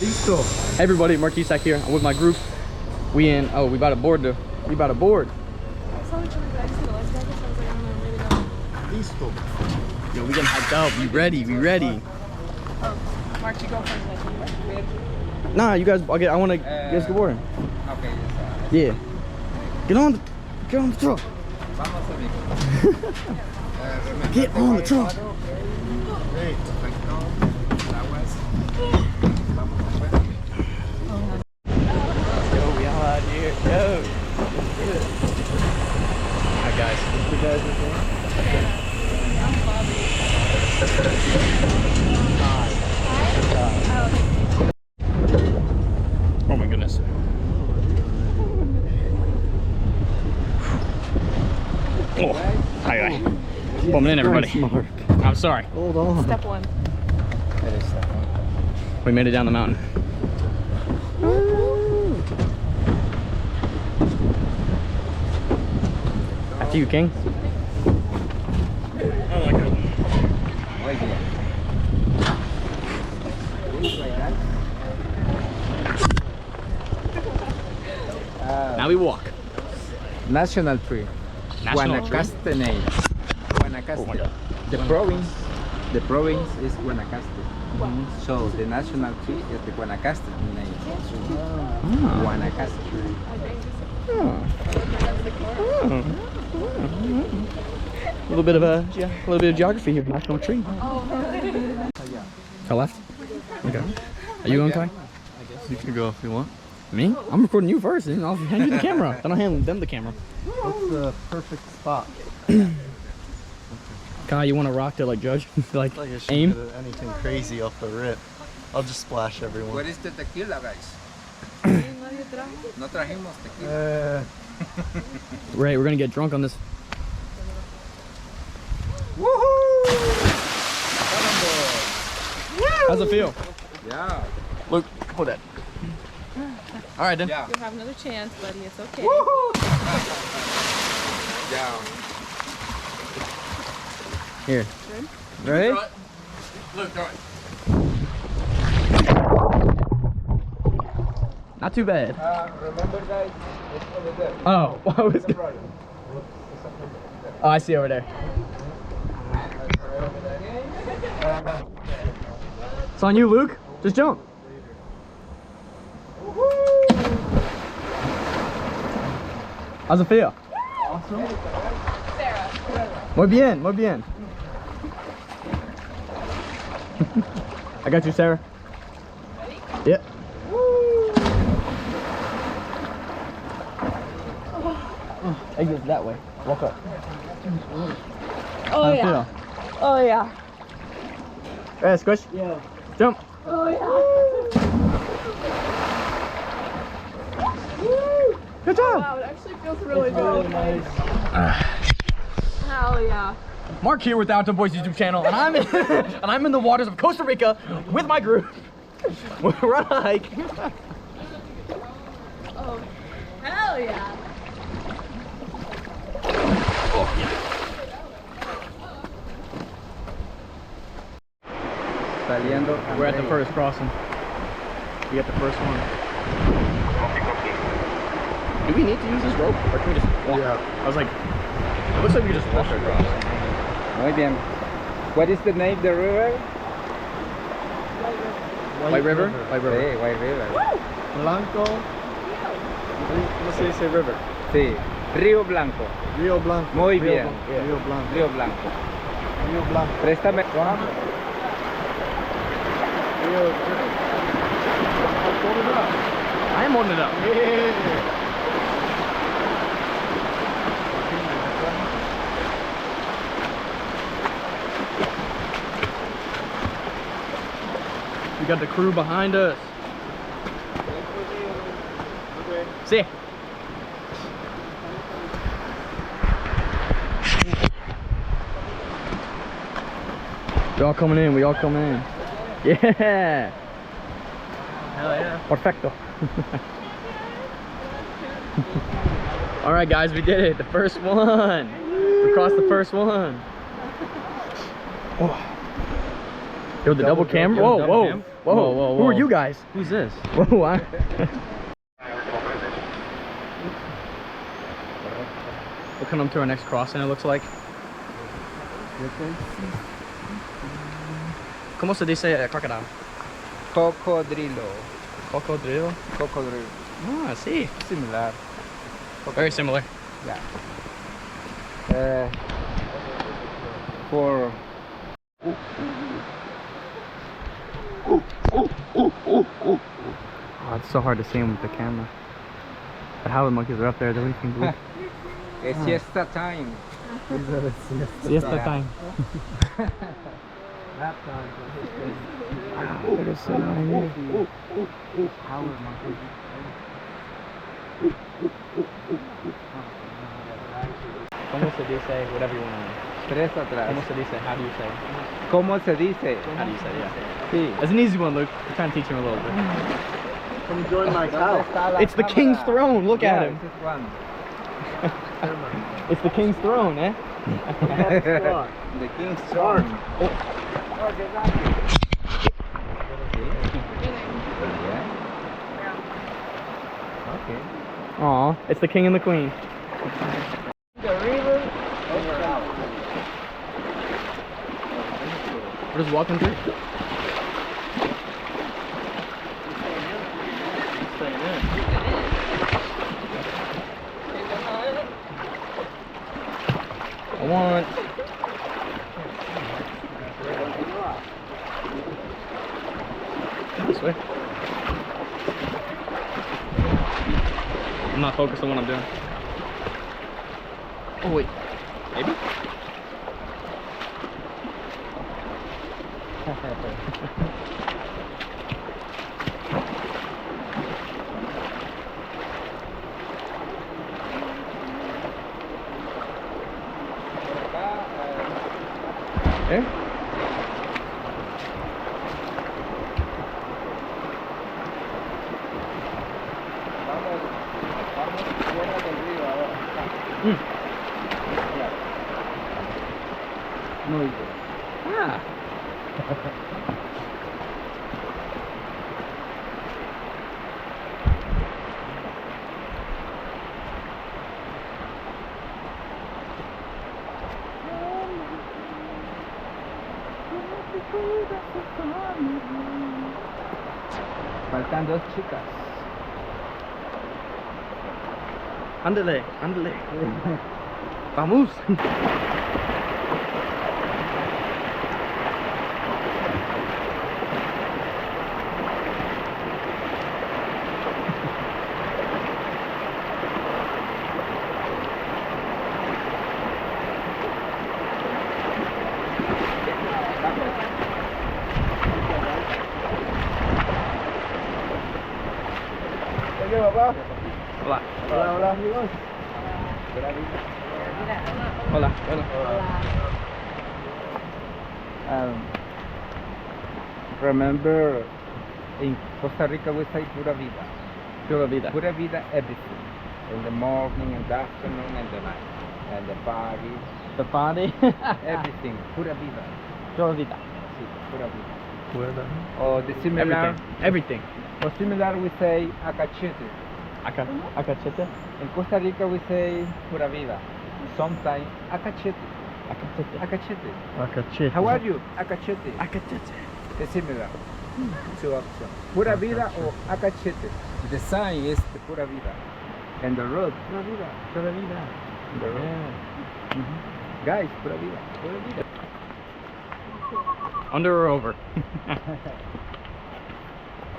Listo. Hey everybody, Markkesack here. I'm with my group. We about to board. Listo. Yo, we getting hyped up. We ready. Mark, you go first. Nah, you guys. I want to get boarding. Okay. Yeah. Get on the truck. Get on the truck. Great. Yo, we all out here. Yo. Alright, guys. You guys are doing? Oh my goodness. Oh, hi. Bumming in, everybody. Mark. I'm sorry. Hold on. Step one. That is that one. We made it down the mountain. After you, King. Oh my god. Muy bien. Now we walk. National tree. National tree? Guanacaste name. Guanacaste. Oh my god. The province is Guanacaste. So the national tree is the Guanacaste name. Guanacaste. A little bit of geography here. National tree. To left. Okay. Are you going, Kai? You can go if you want. Me? I'm recording you first, and I'll hand you the camera. Then I'll hand them the camera. What's the perfect spot? Kai, you want to rock to like judge? Like I guess aim? you could anything crazy off the rip. I'll just splash everyone. Where is the tequila, guys? No trajimos tequila. Right, we're gonna get drunk on this. Woohoo! How's it feel? Yeah. Look, hold that. All right then. Yeah. You'll have another chance, buddy. It's okay. Yeah. Here. Ready? Look, throw it. Not too bad. Remember, guys, it's over there. Oh, I was. Oh, I see over there. It's on you, Luke. Just jump. How's it feel? Awesome. Muy bien, muy bien. I got you, Sarah. Ready? Yep. Exit that way. Walk up. Oh How's it yeah. feel? Oh yeah. Hey, squish. Yeah. Jump. Oh yeah. Good job. Wow, it actually feels really It's really good. nice. Hell yeah. Mark here with the Outdoor Boys YouTube channel, and I'm in the waters of Costa Rica with my group. We're on a hike. Oh, hell yeah. Saliendo. We're at the first crossing. We got the first one. Do we need to use this rope, or can we just walk? Yeah. I was like, it looks like we just walk across. Muy bien. What is the name of the river? White River? White River. Sí, White River. Blanco. ¿Cómo se dice river? Sí. Río Blanco. Rio Blanco. Muy Rio bien. Blanco. Rio Blanco. Río Blanco. Rio Blanco. Préstame. Rio. Hold it up. I am holding it up. Yeah. We got the crew behind us. See. We all coming in. We all coming in. Yeah. Hell yeah. Perfecto. All right, guys, we did it. The first one. We crossed the first one. Oh. Yo, the double camera. Whoa, whoa. Whoa, Whoa, whoa, Who are whoa. you guys? Who's this? Whoa, I... We're coming up to our next crossing, it looks like. ¿Cómo se dice crocodile? Cocodrilo. Cocodrilo? Cocodrilo. Ah, sí. Similar. Very similar. Yeah. For Oh, it's so hard to see him with the camera. But how the monkeys are up there, they're leaping blue. it's siesta time. Siesta time. Nap time. They're just sitting right here. Power monkey. ¿Cómo se dice whatever you want to know? Tres atrás. ¿Cómo se dice? How do you say? ¿Cómo se dice? How do you say? Yeah. Sí. That's an easy one, Luke. We're trying to teach him a little bit. Come join my cow. It's the king's throne. Look Yeah, at him. this is one. It's the king's throne, eh? The king's throne. Okay. Aw, it's the king and the queen. We're just walking through. I want. This way. I'm not focused on what I'm doing. Oh wait, maybe? Okay. Muy bien. Ah. Faltan dos chicas. Ándale, ándale. Vamos. Hola. Hola amigos. Hola. Hola. Remember, in Costa Rica we say pura vida. Pura vida. Pura vida, everything. In the morning, and the afternoon, and the night. And the party, The party. everything. Pura vida. Pura vida. Sí, pura vida. Where Or the similar, Everything. or similar we say acachete. Acachete. In Costa Rica we say pura vida. Sometimes acachete. Acachete. Acachete. Akachete. How are you? Acachete. Acachete. It's similar. Two options. Pura vida or acachete. The sign is the pura vida. And the road, pura vida. Pura vida. The road. Yeah. Guys, pura vida. Pura vida. Under or over?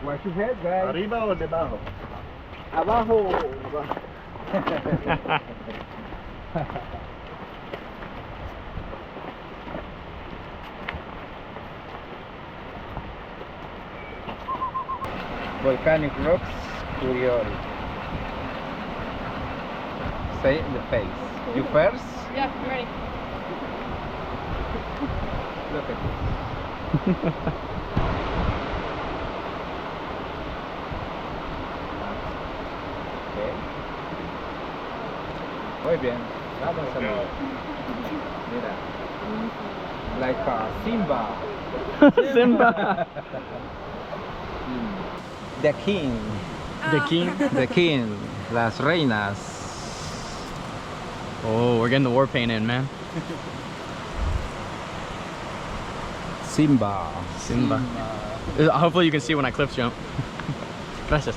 Watch your head, guys. Arriba o debajo? Abajo. Volcanic rocks, Curiori. Say in the face. You first? Yeah, I'm ready. Look at this. Okay. Muy bien. Vamos a ver. Mira. Like a Simba. Simba. The king. The king. The king. Las reinas. Oh, we're getting the war paint in, man. Simba. Simba. Hopefully you can see when I cliff jump. Gracias.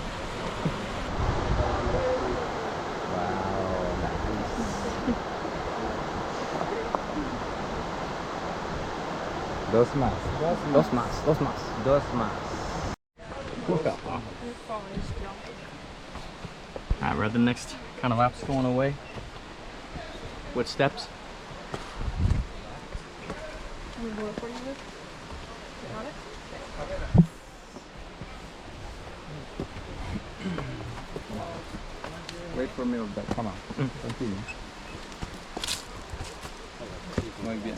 Dos más. Dos más. Dos más. Dos más. Alright, we're at the next kind of laps going away. With steps. Wait for me over there. Come on. Continue. Muy bien.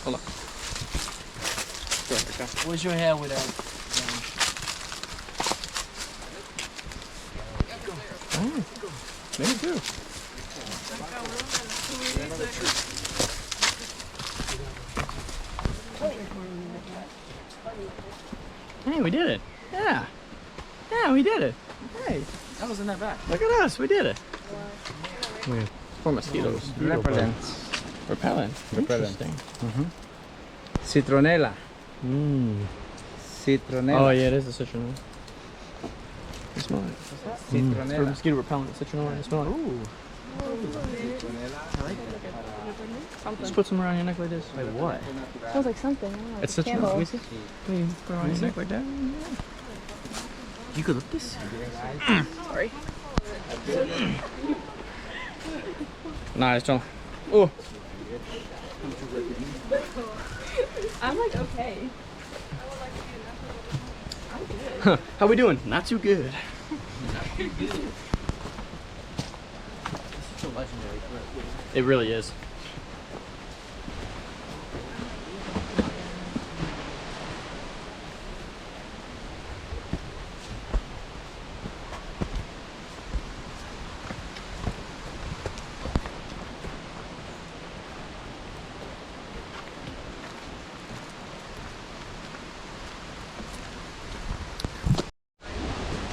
Hola. Where's your hair with that? Maybe too. Hey, we did it. Yeah. Yeah, we did it. Hey. That wasn't that bad. Look at us, we did it. Four mosquitoes. Repellent. Repellent. Repellent. Interesting. Citronella. Citronella. Oh yeah, it is the citronella. You smell it. For Citronella. mosquito repellent, citronella. You smell it. Ooh. Just put some around your neck like this. Wait, what? Smells like something. I don't know, It's like a citronella. candle. We see? You put it around your neck like that. You could look this. Sorry. Nah, it's strong. Oh. I'm like, okay. How we doing? Not too good. It really is.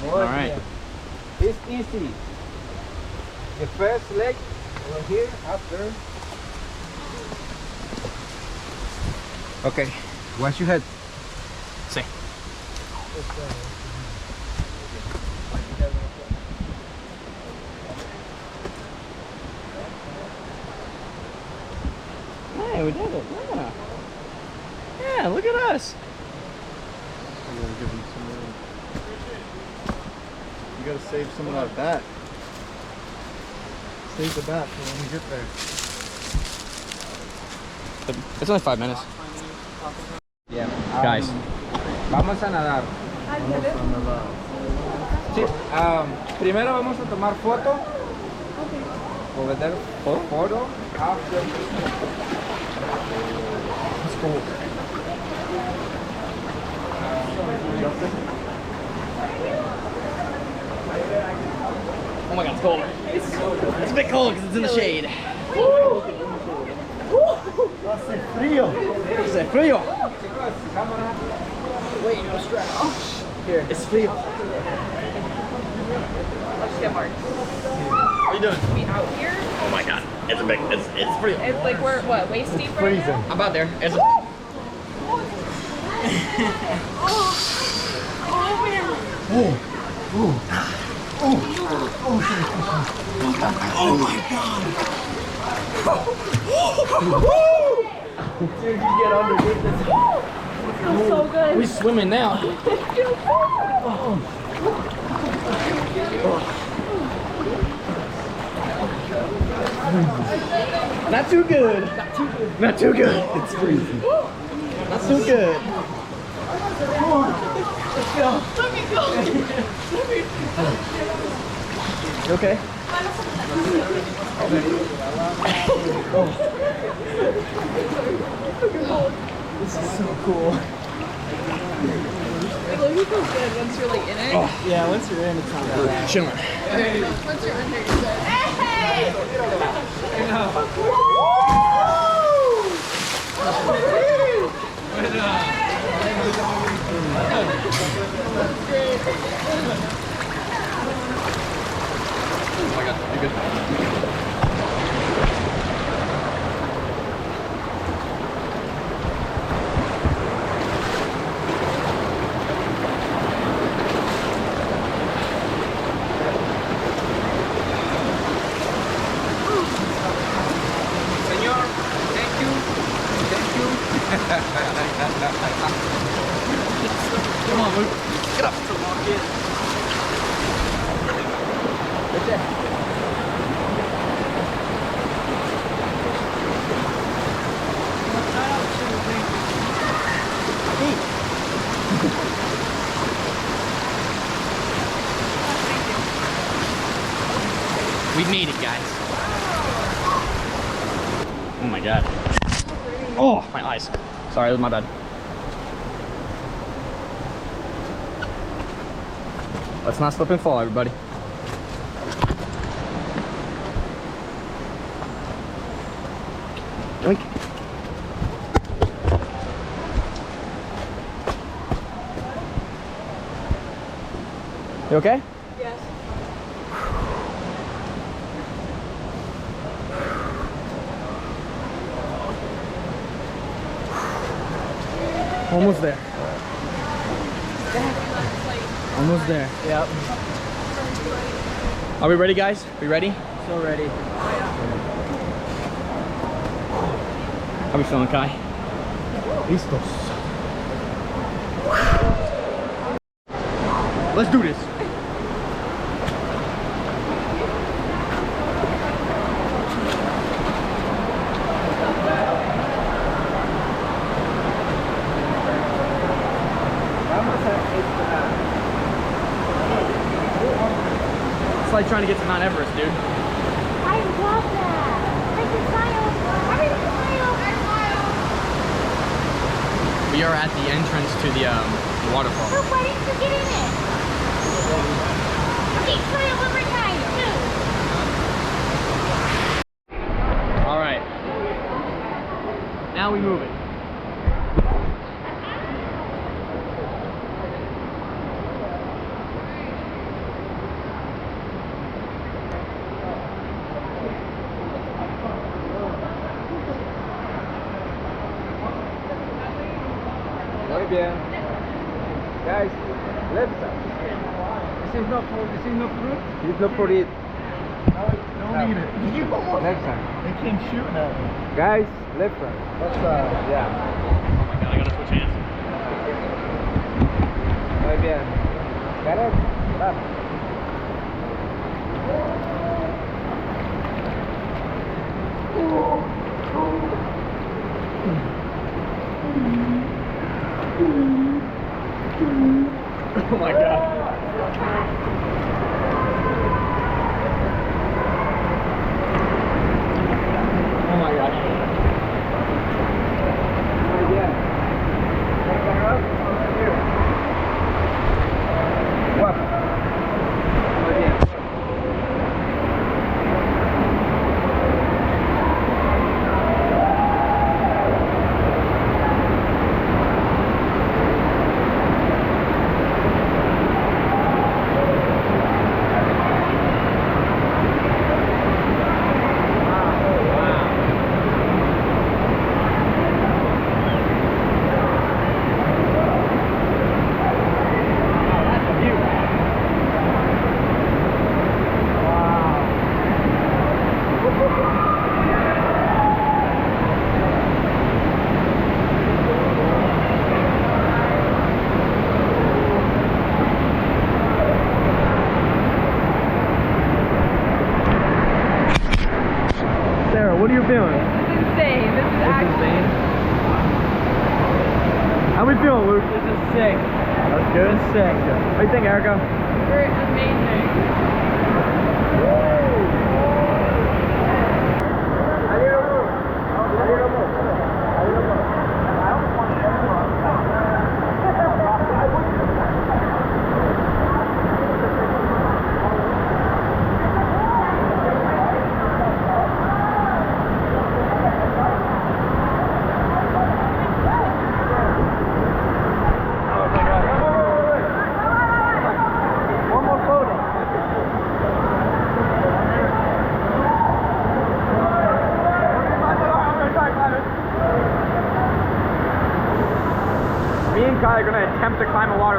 All right. It's easy. The first leg over here, after. Okay. Watch your head. Say. Hey, we did it. Yeah. Yeah, look at us. You gotta save some of that back. Save the back for when we get there. It's only 5 minutes. Yeah. Guys. Vamos a nadar. Sí, primero vamos a tomar foto. Over there. Photo. After. It's cool. Oh my god, it's cold. It's a bit cold because it's in the shade. Hace frío. Hace frío. Wait, no strap. Here, it's frío. Let's get Mark. What are you doing? We out here? Oh my god, it's a big, it's frío. It's like we're what, waist deep right now? I'm about there. It's a, dude, you get underneath this. Feels so good. We swimming now. Not too good. Not too good. Not too good. It's freezing. Not too good. Come on. Let's go. Let me go. You okay? This is so cool. It looks so good once you're like in it. Oh, yeah, once you're in, it's not that bad. Chilling. Once you're under, you're good. Hey! Oh my god, you're good. Señor, thank you. Thank you. Come on, Luke. Get up. Come on, kid. Right there. We made it, guys. Oh my god. Oh, my eyes. Sorry, that was my bad. Let's not slip and fall, everybody. Yoink. You okay? Yes. Almost there. Almost there. Yep. Are we ready, guys? We ready? So ready. How we feeling, Kai? Listos. Let's do this. It's like trying to get to Mount Everest, dude. I love that. Like the smile. We are at the entrance to the waterfall. So why didn't you get in it? Okay, smile one more time, too. All right. Now we move it. Muy bien. Guys, left side. This is not for fruit. It's not for it. Don't eat it. Left side. They came shooting at me. Guys, left side. What's Yeah. Oh my god, I gotta switch hands. Muy bien. Got it? Vamos. Oh my god. Oh my god. Muy bien. Guapo. Muy bien. Sarah, what are you feeling? This is insane. This is actually How we feeling, Luke? This is sick. That's good. It's sick. What do you think, Erica? we're amazing.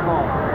waterfall.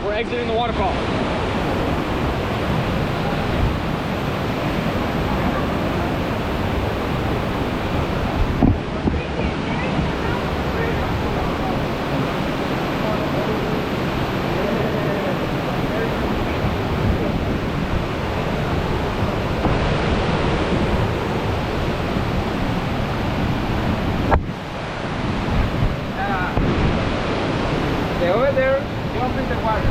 We're exiting the waterfall. Over there, jump in the water.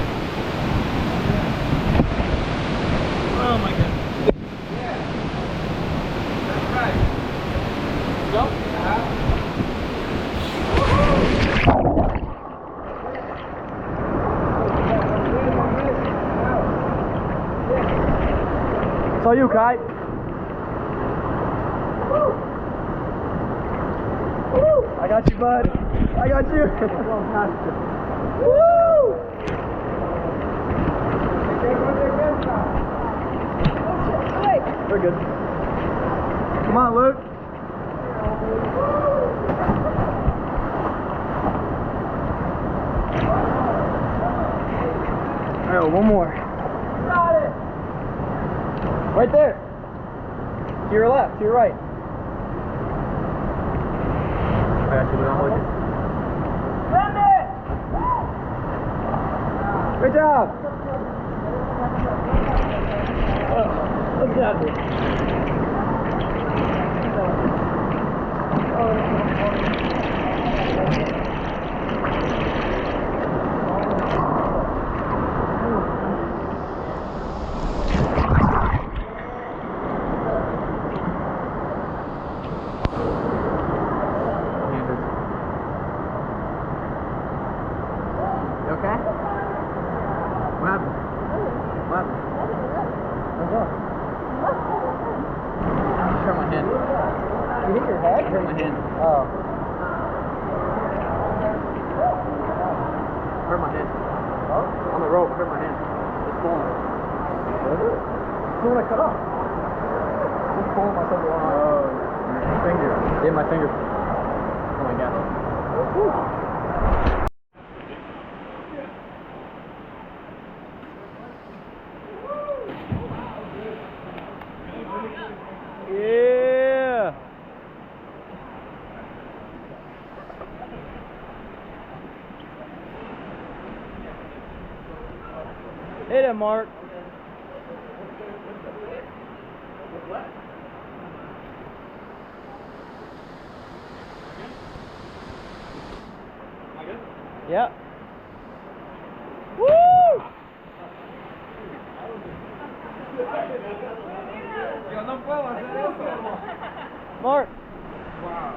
Oh my goodness. Yeah. That's right. Jump. It's all you, Kai. I got you, bud. I got you. Woo! We're good. Come on, Luke. All right, one more. Got it. Right there. To your left, to your right. I got you, Luke. I'll hold you. Send it! Good job. Let's get out of here. You okay? What happened? What happened? What's up? Hurt my hand. You hit your head? Hurt my hand. Oh. Hurt my hand. Oh? On the rope, hurt my hand. It's pulling. It's the one I cut off. It's pulling my finger. Oh, your finger. Yeah, my finger. Oh my god. Woo. Yeah. Hit it, Mark. Yeah. Woo! Yo no puedo hacer eso. Mark. Wow.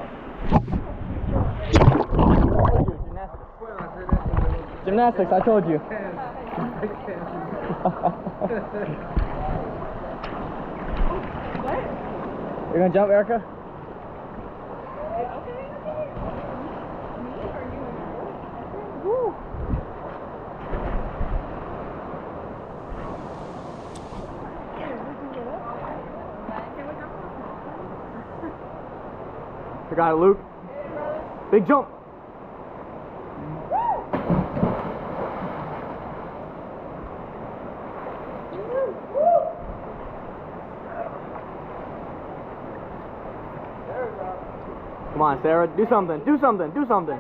Puedo hacer eso. Gymnastics, I told you. You're gonna jump, Erica? I got it, Luke. Big jump. Come on, Sarah, do something, do something, do something.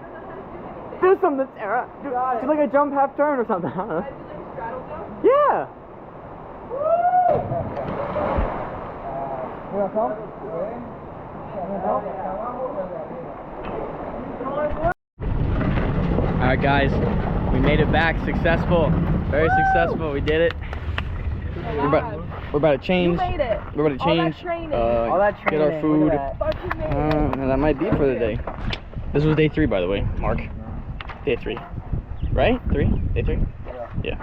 Do something, Sarah. Do like a jump half turn or something. I don't know. Yeah. You want some? Alright guys, we made it back, successful, very successful, we did it. We're about to change. You made it. We're about to change, All that get our food, and that might be it for the day. This was day 3 by the way, Mark. Day 3, right? 3? Day 3? Yeah.